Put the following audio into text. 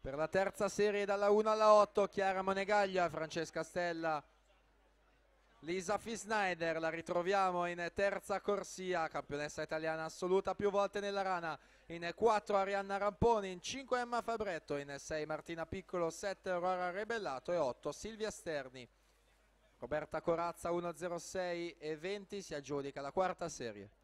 Per la terza serie dalla 1 alla 8, Chiara Monegaglia, Francesca Stella, Lisa Fisneider, la ritroviamo in terza corsia, campionessa italiana assoluta più volte nella rana. In 4 Arianna Ramponi, in 5 Emma Fabretto, in 6 Martina Piccolo, 7 Aurora Rebellato e 8 Silvia Sterni. Roberta Corazza 1.06 e 20 si aggiudica la quarta serie.